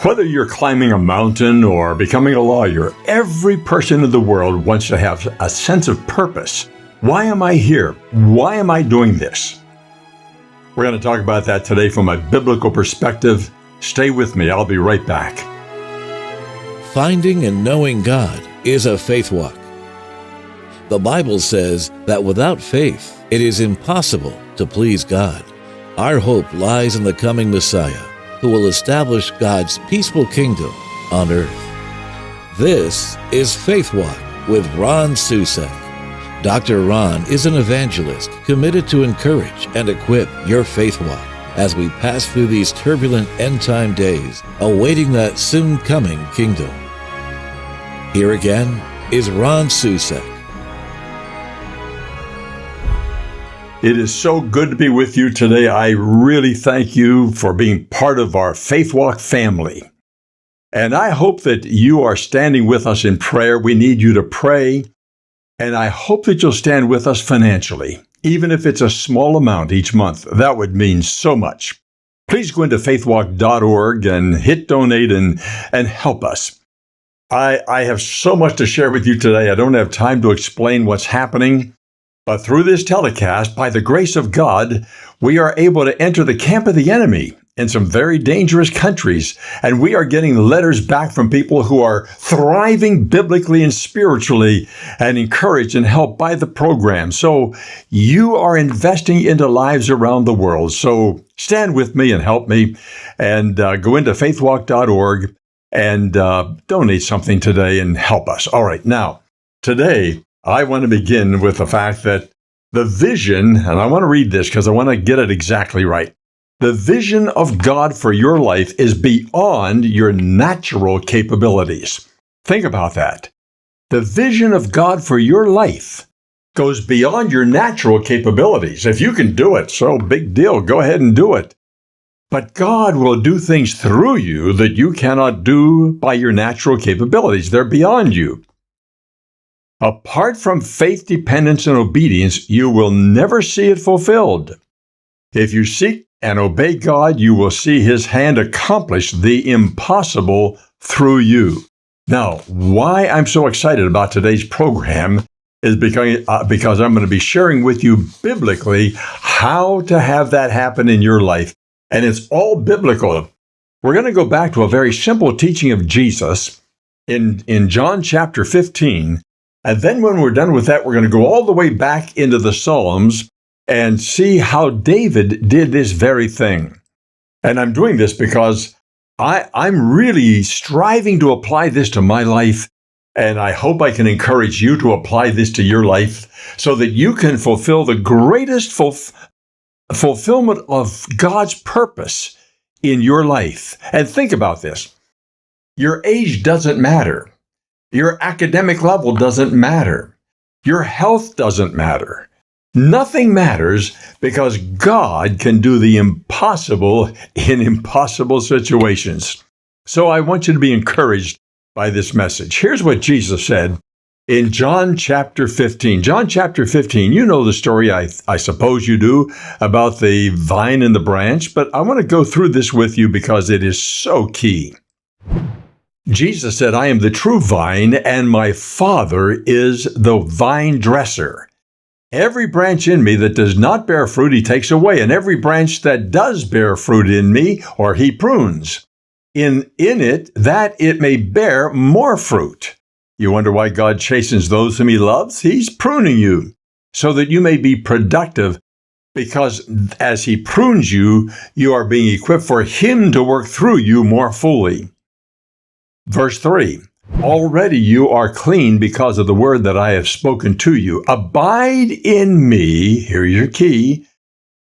Whether you're climbing a mountain or becoming a lawyer, every person in the world wants to have a sense of purpose. Why am I here? Why am I doing this? We're going to talk about that today from a biblical perspective. Stay with me. I'll be right back. Finding and knowing God is a faith walk. The Bible says that without faith, it is impossible to please God. Our hope lies in the coming Messiah, who will establish God's peaceful kingdom on earth. This is Faith Walk with Ron Susek. Dr. Ron is an evangelist committed to encourage and equip your faith walk as we pass through these turbulent end-time days, awaiting that soon-coming kingdom. Here again is Ron Susek. It is so good to be with you today. I really thank you for being part of our Faith Walk family. And I hope that you are standing with us in prayer. We need you to pray. And I hope that you'll stand with us financially, even if it's a small amount each month. That would mean so much. Please go into faithwalk.org and hit donate and help us. I have so much to share with you today. I don't have time to explain what's happening. But through this telecast, by the grace of God, we are able to enter the camp of the enemy in some very dangerous countries. And we are getting letters back from people who are thriving biblically and spiritually and encouraged and helped by the program. So you are investing into lives around the world. So stand with me and help me and go into faithwalk.org and donate something today and help us. All right. Now, today, I want to begin with the fact that the vision, and I want to read this because I want to get it exactly right. The vision of God for your life is beyond your natural capabilities. Think about that. The vision of God for your life goes beyond your natural capabilities. If you can do it, so big deal, go ahead and do it. But God will do things through you that you cannot do by your natural capabilities. They're beyond you. Apart from faith, dependence, and obedience, you will never see it fulfilled. If you seek and obey God, you will see His hand accomplish the impossible through you. Now, why I'm so excited about today's program is because I'm going to be sharing with you biblically how to have that happen in your life. And it's all biblical. We're going to go back to a very simple teaching of Jesus in John chapter 15. And then when we're done with that, we're going to go all the way back into the Psalms and see how David did this very thing. And I'm doing this because I'm really striving to apply this to my life, and I hope I can encourage you to apply this to your life so that you can fulfill the greatest fulfillment of God's purpose in your life. And think about this. Your age doesn't matter. Your academic level doesn't matter. Your health doesn't matter. Nothing matters because God can do the impossible in impossible situations. So I want you to be encouraged by this message. Here's what Jesus said in John chapter 15. John chapter 15, you know the story, I suppose you do, about the vine and the branch, but I want to go through this with you because it is so key. Jesus said, I am the true vine, and my Father is the vine dresser. Every branch in me that does not bear fruit, He takes away, and every branch that does bear fruit in me, or He prunes, in it, that it may bear more fruit. You wonder why God chastens those whom He loves? He's pruning you, so that you may be productive, because as He prunes you, you are being equipped for Him to work through you more fully. Verse 3, already you are clean because of the word that I have spoken to you. Abide in me, here's your key,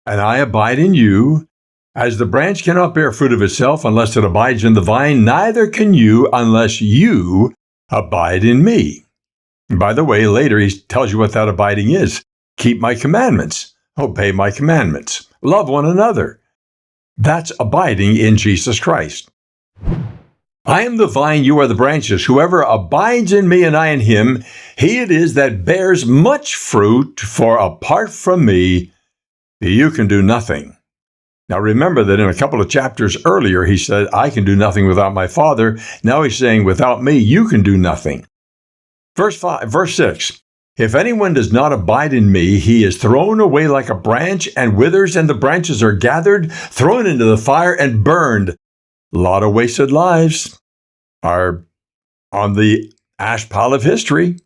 and I abide in you. As the branch cannot bear fruit of itself unless it abides in the vine, neither can you unless you abide in me. And by the way, later he tells you what that abiding is. Keep my commandments, obey my commandments, love one another. That's abiding in Jesus Christ. I am the vine, you are the branches. Whoever abides in me and I in him, he it is that bears much fruit, for apart from me, you can do nothing. Now remember that in a couple of chapters earlier, he said, I can do nothing without my Father. Now he's saying, without me, you can do nothing. Verse 6, if anyone does not abide in me, he is thrown away like a branch and withers, and the branches are gathered, thrown into the fire and burned. A lot of wasted lives are on the ash pile of history.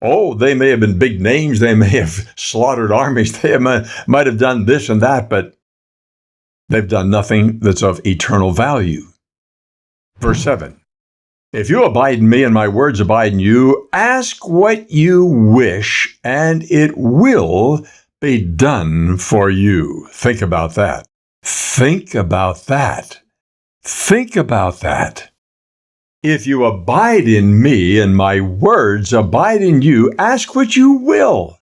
Oh, they may have been big names. They may have slaughtered armies. They might have done this and that, but they've done nothing that's of eternal value. Verse 7, if you abide in me and my words abide in you, ask what you wish, and it will be done for you. Think about that. Think about that. Think about that. If you abide in me and my words abide in you, ask what you will,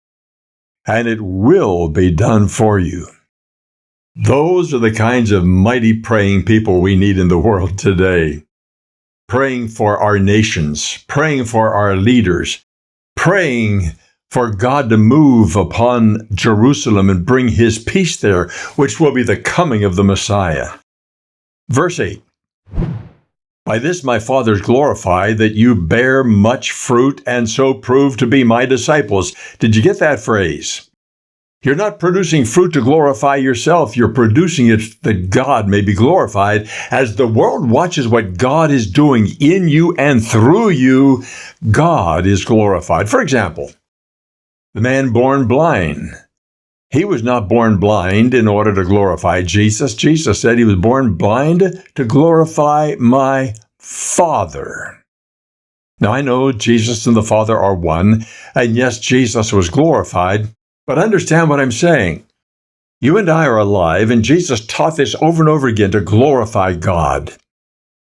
and it will be done for you. Those are the kinds of mighty praying people we need in the world today. Praying for our nations, praying for our leaders, praying for God to move upon Jerusalem and bring his peace there, which will be the coming of the Messiah. Verse 8, by this my Father is glorified, that you bear much fruit and so prove to be my disciples. Did you get that phrase? You're not producing fruit to glorify yourself. You're producing it that God may be glorified. As the world watches what God is doing in you and through you, God is glorified. For example, the man born blind. He was not born blind in order to glorify Jesus. Jesus said he was born blind to glorify my Father. Now, I know Jesus and the Father are one, and yes, Jesus was glorified, but understand what I'm saying. You and I are alive, and Jesus taught this over and over again to glorify God.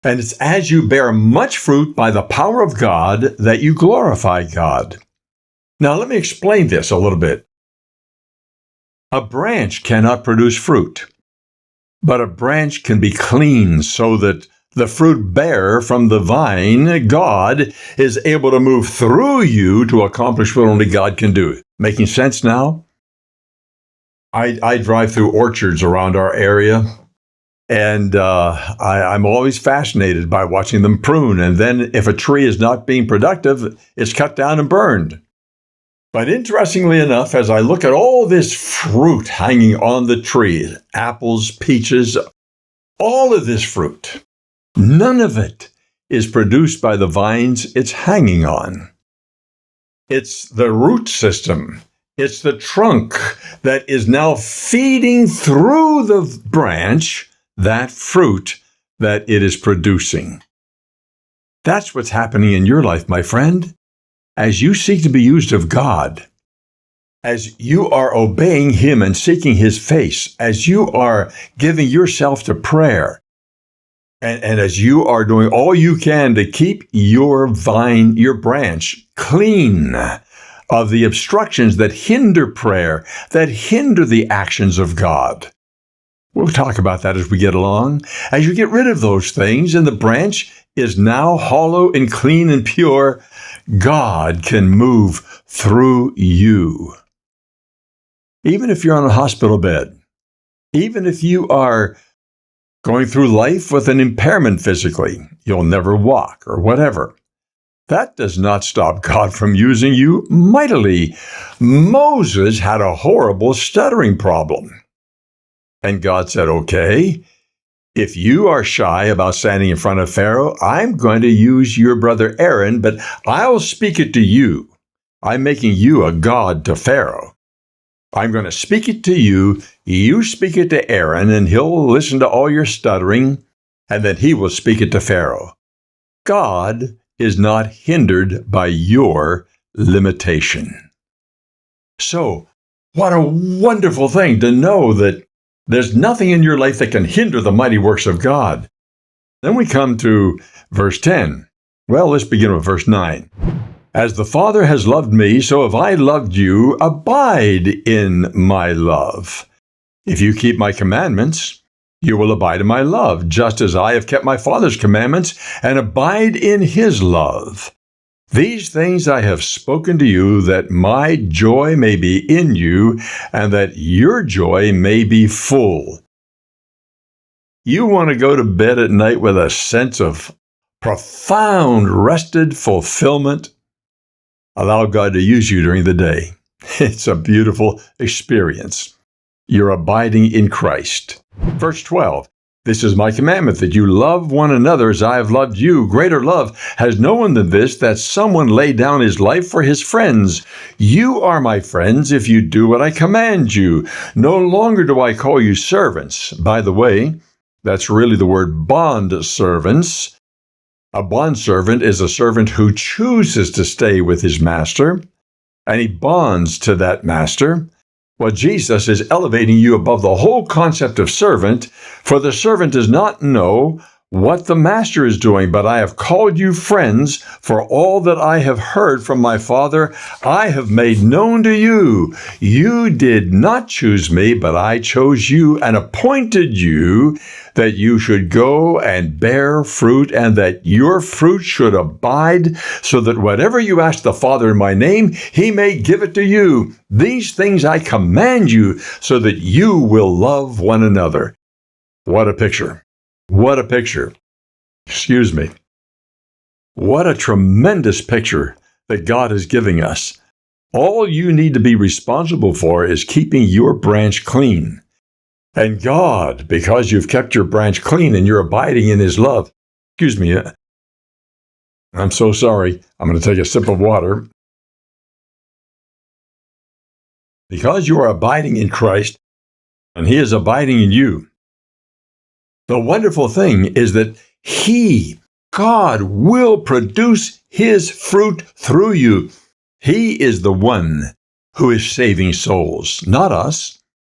And it's as you bear much fruit by the power of God that you glorify God. Now, let me explain this a little bit. A branch cannot produce fruit, but a branch can be cleaned so that the fruit bearer from the vine, God, is able to move through you to accomplish what only God can do. Making sense now? I drive through orchards around our area, and I'm always fascinated by watching them prune. And then if a tree is not being productive, it's cut down and burned. But interestingly enough, as I look at all this fruit hanging on the tree, apples, peaches, all of this fruit, none of it is produced by the vines it's hanging on. It's the root system. It's the trunk that is now feeding through the branch that fruit that it is producing. That's what's happening in your life, my friend. As you seek to be used of God, as you are obeying him and seeking his face, as you are giving yourself to prayer, and as you are doing all you can to keep your vine, your branch, clean of the obstructions that hinder prayer, that hinder the actions of God. We'll talk about that as we get along. As you get rid of those things and the branch is now hollow and clean and pure, God can move through you. Even if you're on a hospital bed, even if you are going through life with an impairment physically, you'll never walk or whatever, that does not stop God from using you mightily. Moses had a horrible stuttering problem. And God said, okay, if you are shy about standing in front of Pharaoh, I'm going to use your brother Aaron, but I'll speak it to you. I'm making you a god to Pharaoh. I'm going to speak it to you. You speak it to Aaron, and he'll listen to all your stuttering, and then he will speak it to Pharaoh. God is not hindered by your limitation. So, what a wonderful thing to know that there's nothing in your life that can hinder the mighty works of God. Then we come to verse 10. Well, let's begin with verse 9. As the Father has loved me, so have I loved you. Abide in my love. If you keep my commandments, you will abide in my love, just as I have kept my Father's commandments and abide in his love. These things I have spoken to you, that my joy may be in you, and that your joy may be full. You want to go to bed at night with a sense of profound, rested fulfillment. Allow God to use you during the day. It's a beautiful experience. You're abiding in Christ. Verse 12, this is my commandment, that you love one another as I have loved you. Greater love has no one than this, that someone lay down his life for his friends. You are my friends if you do what I command you. No longer do I call you servants. By the way, that's really the word bond servants. A bondservant is a servant who chooses to stay with his master, and he bonds to that master. Well, Jesus is elevating you above the whole concept of servant, for the servant does not know what the master is doing, but I have called you friends, for all that I have heard from my Father, I have made known to you. You did not choose me, but I chose you and appointed you that you should go and bear fruit, and that your fruit should abide, so that whatever you ask the Father in my name, he may give it to you. These things I command you, so that you will love one another. What a picture. What a picture. Excuse me. What a tremendous picture that God is giving us. All you need to be responsible for is keeping your branch clean. And God, because you've kept your branch clean and you're abiding in his love. Excuse me. I'm so sorry. I'm going to take a sip of water. Because you are abiding in Christ and he is abiding in you, the wonderful thing is that God, will produce his fruit through you. He is the one who is saving souls, not us.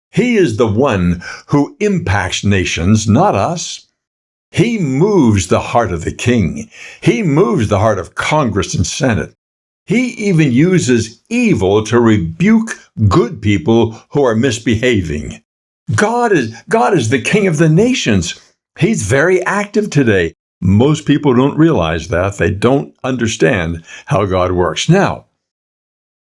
He is the one who impacts nations, not us. He moves the heart of the king. He moves the heart of Congress and Senate. He even uses evil to rebuke good people who are misbehaving. God is the king of the nations. He's very active today. Most people don't realize that. They don't understand how God works. Now,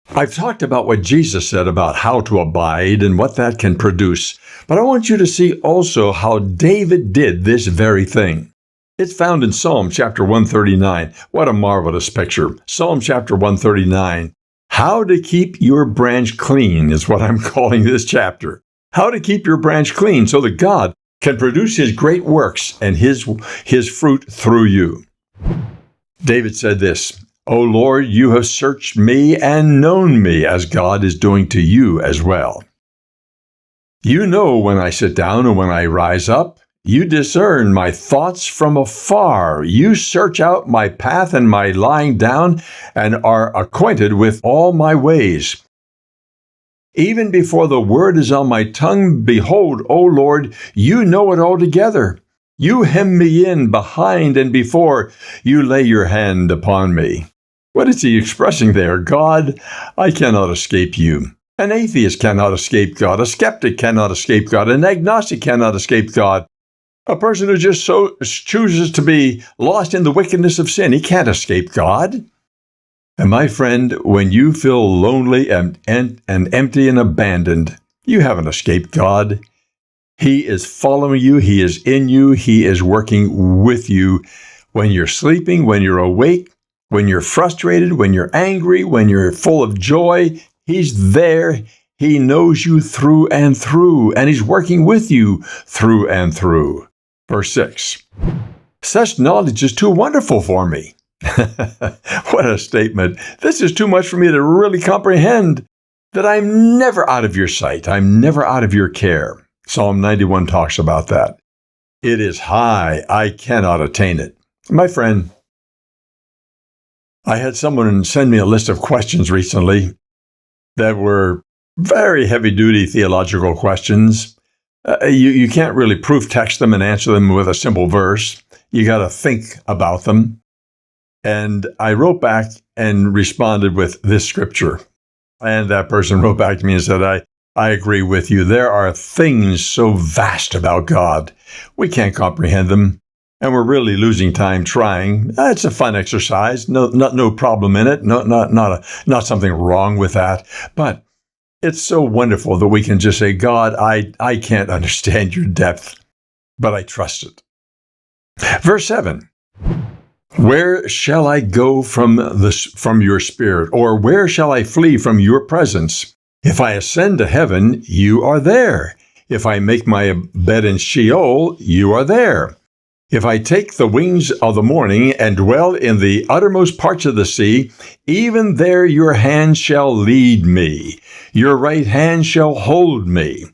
I've talked about what Jesus said about how to abide and what that can produce, but I want you to see also how David did this very thing. It's found in Psalm chapter 139. What a marvelous picture. Psalm chapter 139. How to keep your branch clean is what I'm calling this chapter. How to keep your branch clean so that God can produce his great works and his fruit through you. David said this, O Lord, you have searched me and known me, as God is doing to you as well. You know when I sit down and when I rise up. You discern my thoughts from afar. You search out my path and my lying down, and are acquainted with all my ways. Even before the word is on my tongue, behold, O Lord, you know it altogether. You hem me in behind and before. You lay your hand upon me. What is he expressing there? God, I cannot escape you. An atheist cannot escape God. A skeptic cannot escape God. An agnostic cannot escape God. A person who just so chooses to be lost in the wickedness of sin, he can't escape God. And my friend, when you feel lonely and empty and abandoned, you haven't escaped God. He is following you. He is in you. He is working with you. When you're sleeping, when you're awake, when you're frustrated, when you're angry, when you're full of joy, he's there. He knows you through, and he's working with you through and through. Verse 6, such knowledge is too wonderful for me. What a statement. This is too much for me to really comprehend, that I'm never out of your sight. I'm never out of your care. Psalm 91 talks about that. It is high. I cannot attain it. My friend, I had someone send me a list of questions recently that were very heavy-duty theological questions. You can't really proof text them and answer them with a simple verse. You got to think about them. And I wrote back and responded with this scripture. And that person wrote back to me and said, I agree with you. There are things so vast about God. We can't comprehend them. And we're really losing time trying. It's a fun exercise. No problem in it. Not something wrong with that. But it's so wonderful that we can just say, God, I can't understand your depth, but I trust it. Verse 7. Where shall I go from your spirit? Or where shall I flee from your presence? If I ascend to heaven, you are there. If I make my bed in Sheol, you are there. If I take the wings of the morning and dwell in the uttermost parts of the sea, even there your hand shall lead me. Your right hand shall hold me.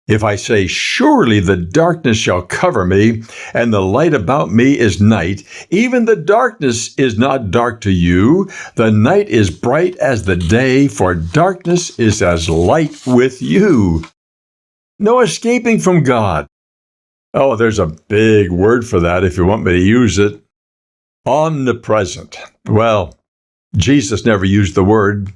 If I say, surely the darkness shall cover me, and the light about me is night, even the darkness is not dark to you. The night is bright as the day, for darkness is as light with you. No escaping from God. Oh, there's a big word for that if you want me to use it. Omnipresent. Well, Jesus never used the word,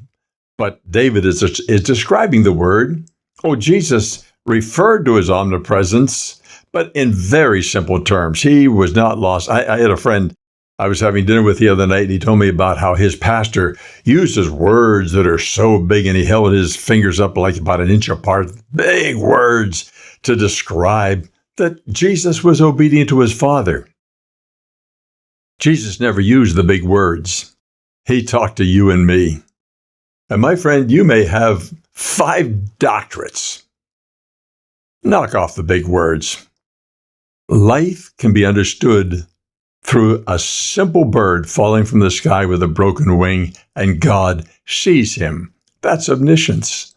but David is describing the word. Oh, Jesus referred to his omnipresence, but in very simple terms. He was not lost. I had a friend I was having dinner with the other night, and he told me about how his pastor uses words that are so big, and he held his fingers up like about an inch apart, big words to describe that Jesus was obedient to his Father. Jesus never used the big words. He talked to you and me. And my friend, you may have 5 doctorates. Knock off the big words. Life can be understood through a simple bird falling from the sky with a broken wing, and God sees him. That's omniscience.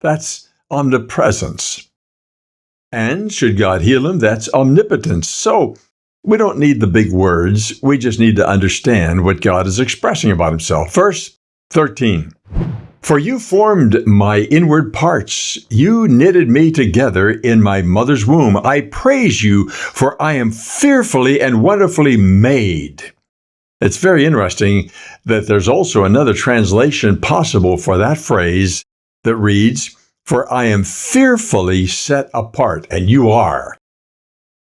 That's omnipresence. And should God heal him, that's omnipotence. So we don't need the big words. We just need to understand what God is expressing about himself. Verse 13. For you formed my inward parts. You knitted me together in my mother's womb. I praise you, for I am fearfully and wonderfully made. It's very interesting that there's also another translation possible for that phrase that reads, for I am fearfully set apart. And you are.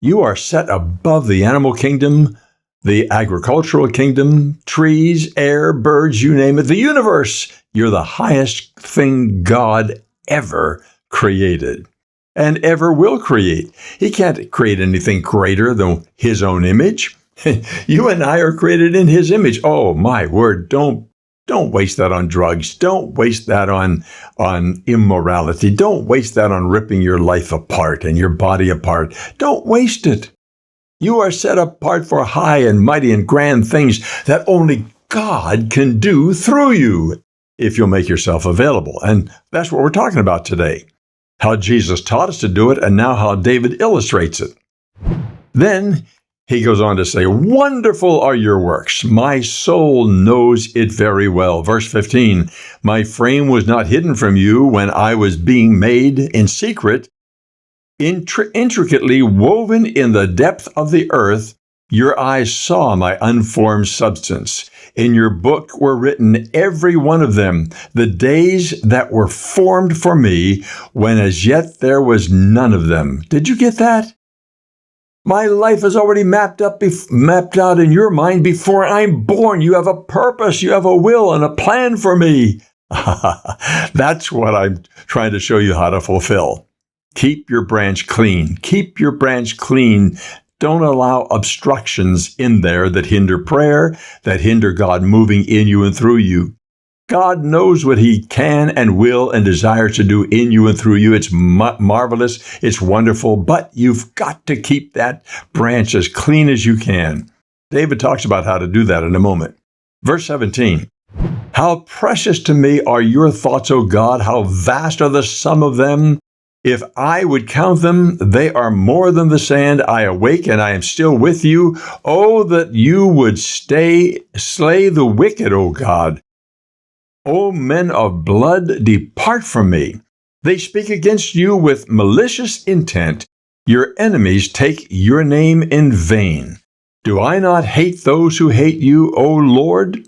You are set above the animal kingdom, the agricultural kingdom, trees, air, birds, you name it, the universe. You're the highest thing God ever created and ever will create. He can't create anything greater than his own image. You and I are created in his image. Oh, my word, don't waste that on drugs. Don't waste that on immorality. Don't waste that on ripping your life apart and your body apart. Don't waste it. You are set apart for high and mighty and grand things that only God can do through you if you'll make yourself available. And that's what we're talking about today. How Jesus taught us to do it, and now how David illustrates it. Then he goes on to say, wonderful are your works. My soul knows it very well. Verse 15, my frame was not hidden from you when I was being made in secret, intricately woven in the depth of the earth. Your eyes saw my unformed substance. In your book were written, every one of them, the days that were formed for me, when as yet there was none of them. Did you get that? My life is already mapped out in your mind before I'm born. You have a purpose, you have a will and a plan for me. That's what I'm trying to show you how to fulfill. Keep your branch clean. Keep your branch clean. Don't allow obstructions in there that hinder prayer, that hinder God moving in you and through you. God knows what he can and will and desires to do in you and through you. It's marvelous. It's wonderful, but you've got to keep that branch as clean as you can. David talks about how to do that in a moment. Verse 17. How precious to me are your thoughts, O God. How vast are the sum of them. If I would count them, they are more than the sand. I awake and I am still with you. Oh, that you would slay the wicked, O God. O men of blood, depart from me. They speak against you with malicious intent. Your enemies take your name in vain. Do I not hate those who hate you, O Lord?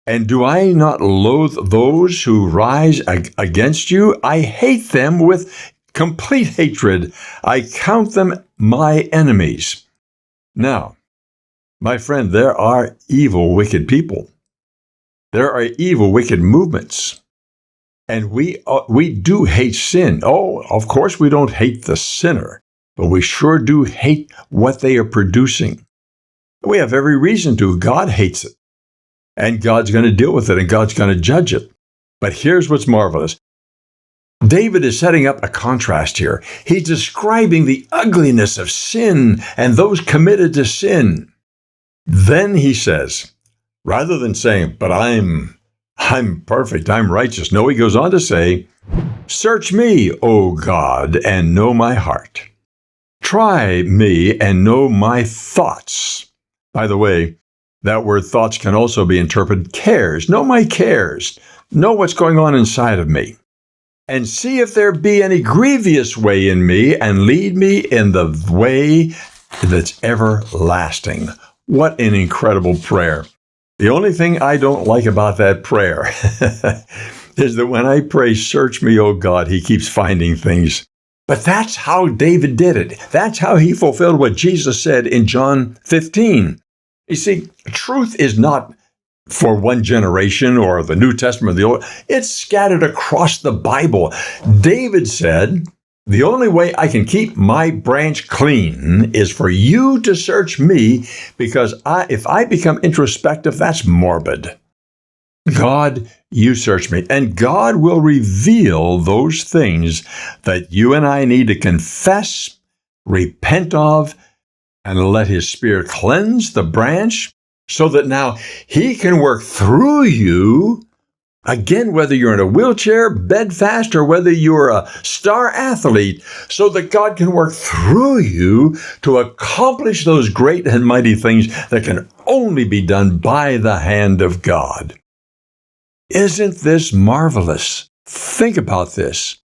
And do I not loathe those who rise against you? I hate them with complete hatred. I count them my enemies. Now, my friend, there are evil, wicked people. There are evil, wicked movements. And we do hate sin. Oh, of course we don't hate the sinner. but we sure do hate what they are producing. We have every reason to. God hates it, and God's going to deal with it, and God's going to judge it. But here's what's marvelous. David is setting up a contrast here. He's describing the ugliness of sin and those committed to sin. Then he says, rather than saying, but I'm perfect, I'm righteous. No, he goes on to say, search me, O God, and know my heart. Try me and know my thoughts. By the way, that word thoughts can also be interpreted cares. Know my cares. Know what's going on inside of me. And see if there be any grievous way in me, and lead me in the way that's everlasting. What an incredible prayer. The only thing I don't like about that prayer is that when I pray, search me, O God, he keeps finding things. But that's how David did it. That's how he fulfilled what Jesus said in John 15. You see, truth is not for one generation or the New Testament or the Old. It's scattered across the Bible. David said, the only way I can keep my branch clean is for you to search me, because if I become introspective, that's morbid. God, you search me, and God will reveal those things that you and I need to confess, repent of, and let his Spirit cleanse the branch so that now he can work through you. Again, whether you're in a wheelchair, bedfast, or whether you're a star athlete, so that God can work through you to accomplish those great and mighty things that can only be done by the hand of God. Isn't this marvelous? Think about this.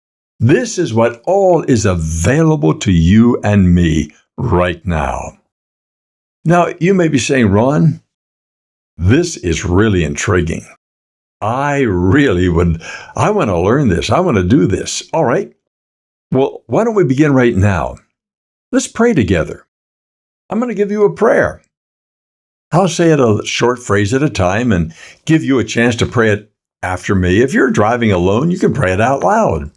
This is what all is available to you and me right now. Now, you may be saying, Ron, this is really intriguing. I want to learn this. I want to do this. All right. Well, why don't we begin right now? Let's pray together. I'm going to give you a prayer. I'll say it a short phrase at a time and give you a chance to pray it after me. If you're driving alone, you can pray it out loud.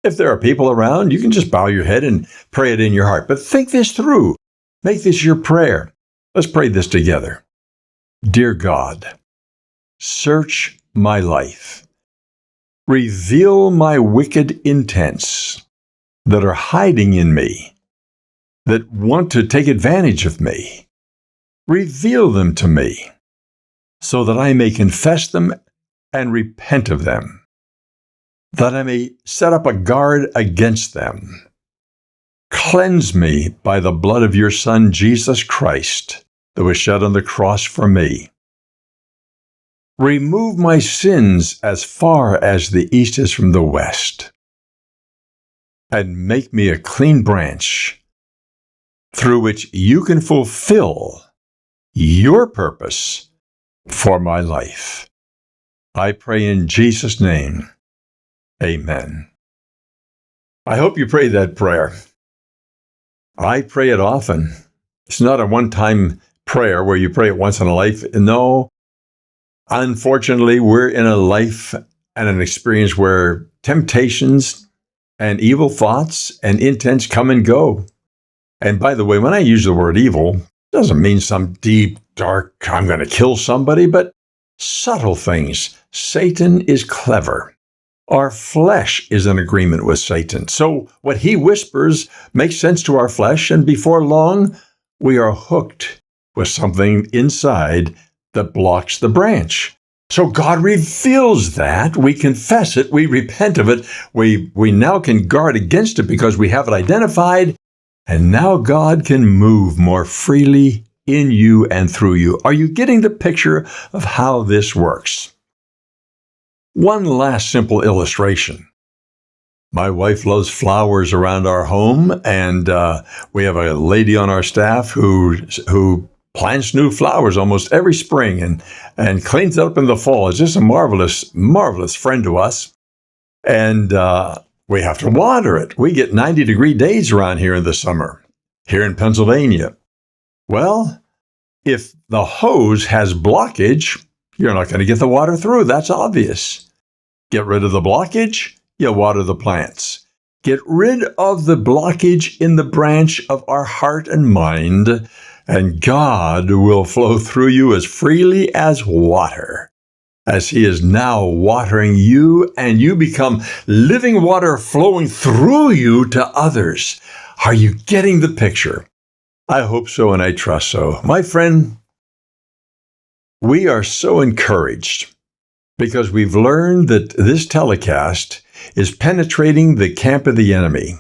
If there are people around, you can just bow your head and pray it in your heart. But think this through. Make this your prayer. Let's pray this together. Dear God, search my life. Reveal my wicked intents that are hiding in me, that want to take advantage of me. Reveal them to me so that I may confess them and repent of them, that I may set up a guard against them. Cleanse me by the blood of your Son, Jesus Christ, that was shed on the cross for me. Remove my sins as far as the east is from the west, and make me a clean branch through which you can fulfill your purpose for my life. I pray in Jesus' name. Amen. I hope you pray that prayer. I pray it often. It's not a one-time prayer where you pray it once in a life. No. Unfortunately, we're in a life and an experience where temptations and evil thoughts and intents come and go. And by the way, when I use the word evil, it doesn't mean some deep, dark, I'm going to kill somebody, but subtle things. Satan is clever. Our flesh is in agreement with Satan. So what he whispers makes sense to our flesh, and before long, we are hooked with something inside that blocks the branch. So God reveals that. We confess it. We repent of it. We now can guard against it because we have it identified. And now God can move more freely in you and through you. Are you getting the picture of how this works? One last simple illustration. My wife loves flowers around our home, and we have a lady on our staff who plants new flowers almost every spring and cleans it up in the fall. It's just a marvelous, marvelous friend to us. And we have to water it. We get 90-degree days around here in the summer, here in Pennsylvania. Well, if the hose has blockage, you're not going to get the water through. That's obvious. Get rid of the blockage, you water the plants. Get rid of the blockage in the branch of our heart and mind, and God will flow through you as freely as water, as He is now watering you, and you become living water flowing through you to others. Are you getting the picture? I hope so, and I trust so. My friend, we are so encouraged because we've learned that this telecast is penetrating the camp of the enemy.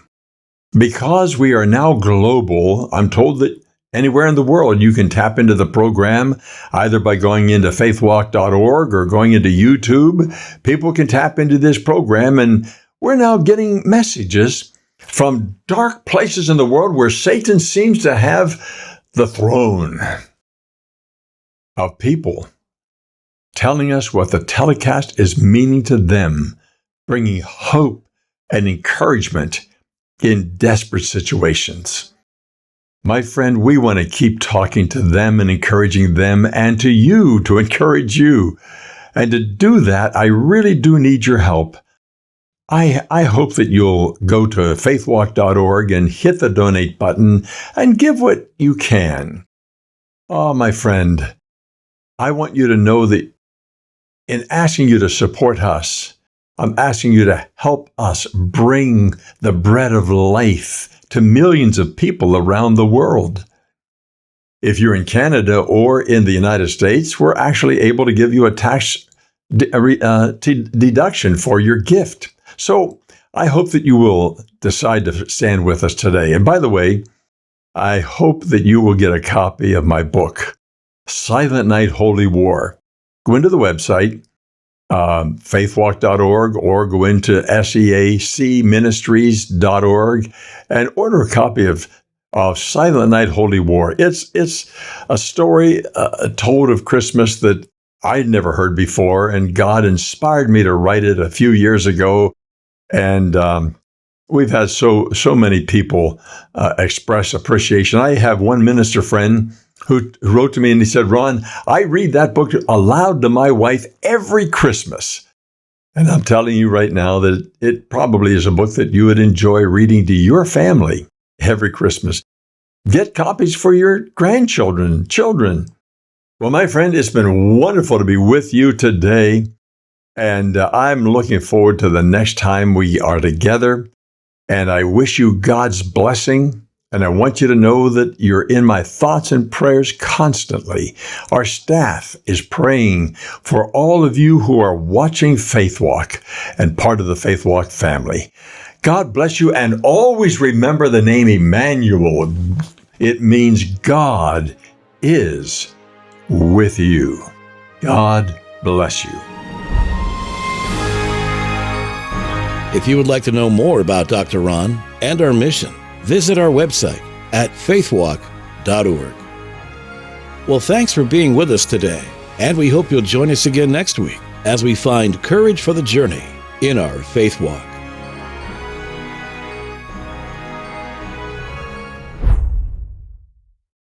Because we are now global, I'm told that anywhere in the world you can tap into the program, either by going into faithwalk.org or going into YouTube. People can tap into this program, and we're now getting messages from dark places in the world where Satan seems to have the throne, of people telling us what the telecast is meaning to them, bringing hope and encouragement in desperate situations. My friend, we want to keep talking to them and encouraging them, and to you to encourage you. And to do that, I really do need your help. I hope that you'll go to faithwalk.org and hit the donate button and give what you can. Oh, my friend, I want you to know that in asking you to support us, I'm asking you to help us bring the bread of life to millions of people around the world. If you're in Canada or in the United States, we're actually able to give you a tax deduction for your gift. So I hope that you will decide to stand with us today. And by the way, I hope that you will get a copy of my book, Silent Night, Holy War. Go into the website, faithwalk.org, or go into seacministries.org and order a copy of Silent Night, Holy War. It's a story told of Christmas that I'd never heard before, and God inspired me to write it a few years ago. And we've had so many people express appreciation. I have one minister friend who wrote to me and he said, "Ron, I read that book aloud to my wife every Christmas." And I'm telling you right now that it probably is a book that you would enjoy reading to your family every Christmas. Get copies for your grandchildren, children. Well, my friend, it's been wonderful to be with you today. And I'm looking forward to the next time we are together. And I wish you God's blessing. And I want you to know that you're in my thoughts and prayers constantly. Our staff is praying for all of you who are watching FaithWalk and part of the FaithWalk family. God bless you, and always remember the name Emmanuel. It means God is with you. God bless you. If you would like to know more about Dr. Ron and our mission, visit our website at faithwalk.org. Well, thanks for being with us today, and we hope you'll join us again next week as we find courage for the journey in our faith walk.